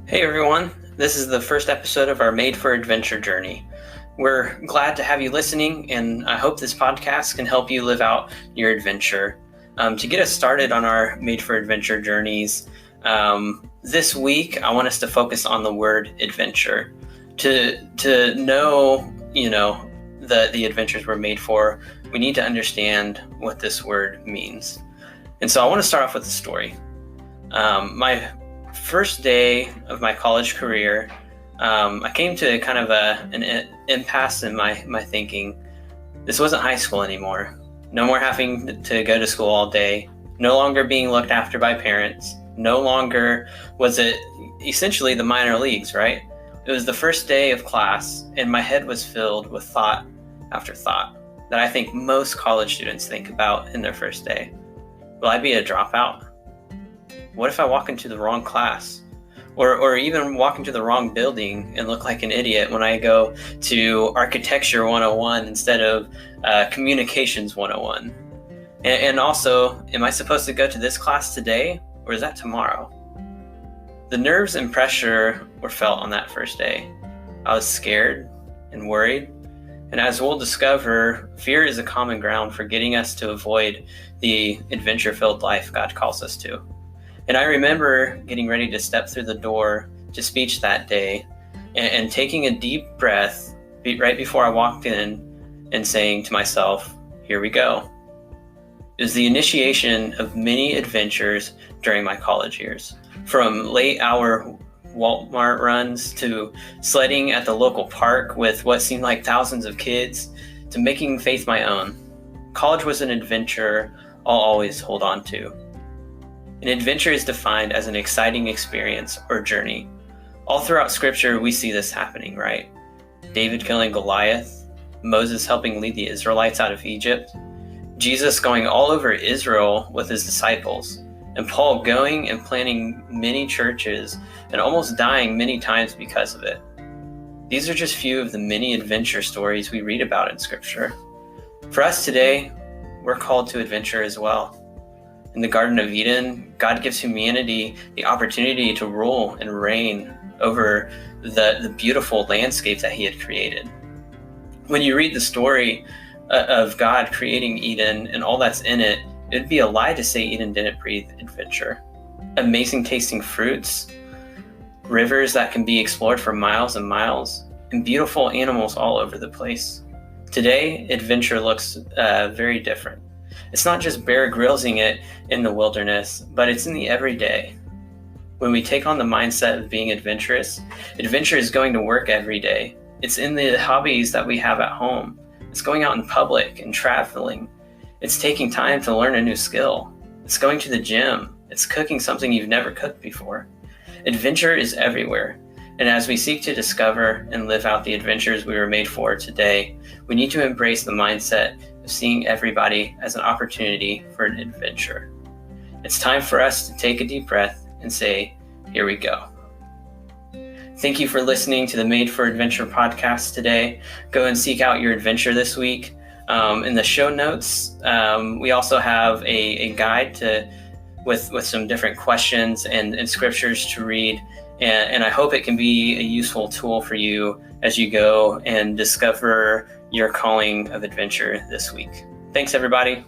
Hey everyone, this is the first episode of our Made for Adventure journey. We're glad to have you listening, and I hope this podcast can help you live out your adventure. To get us started on our Made for Adventure journeys, this week I want us to focus on the word adventure. To know, the adventures we're made for, we need to understand what this word means. And so I want to start off with a story. My first day of my college career, I came to kind of an impasse in my thinking. This wasn't high school anymore. No more having to go to school all day. No longer being looked after by parents. No longer was it essentially the minor leagues, right? It was the first day of class, and my head was filled with thought after thought that I think most college students think about in their first day. Will I be a dropout? What if I walk into the wrong class? Or even walk into the wrong building and look like an idiot when I go to Architecture 101 instead of Communications 101? And also, am I supposed to go to this class today, or is that tomorrow? The nerves and pressure were felt on that first day. I was scared and worried. And as we'll discover, fear is a common ground for getting us to avoid the adventure-filled life God calls us to. And I remember getting ready to step through the door to speech that day and taking a deep breath right before I walked in and saying to myself, here we go. It was the initiation of many adventures during my college years, from late hour Walmart runs to sledding at the local park with what seemed like thousands of kids to making faith my own. College was an adventure I'll always hold on to. An adventure is defined as an exciting experience or journey. All throughout Scripture, we see this happening, right? David killing Goliath, Moses helping lead the Israelites out of Egypt, Jesus going all over Israel with his disciples, and Paul going and planting many churches and almost dying many times because of it. These are just few of the many adventure stories we read about in Scripture. For us today, we're called to adventure as well. In the Garden of Eden, God gives humanity the opportunity to rule and reign over the beautiful landscape that he had created. When you read the story of God creating Eden and all that's in it, it'd be a lie to say Eden didn't breathe adventure. Amazing tasting fruits, rivers that can be explored for miles and miles, and beautiful animals all over the place. Today, adventure looks very different. It's not just Bear Grylls-ing it in the wilderness, but it's in the everyday. When we take on the mindset of being adventurous, adventure is going to work every day. It's in the hobbies that we have at home. It's going out in public and traveling. It's taking time to learn a new skill. It's going to the gym. It's cooking something you've never cooked before. Adventure is everywhere. And as we seek to discover and live out the adventures we were made for today, we need to embrace the mindset of seeing everybody as an opportunity for an adventure. It's time for us to take a deep breath and say, here we go. Thank you for listening to the Made for Adventure podcast today. Go and seek out your adventure this week. In the show notes, we also have a guide with some different questions and scriptures to read. And I hope it can be a useful tool for you as you go and discover your calling of adventure this week. Thanks, everybody.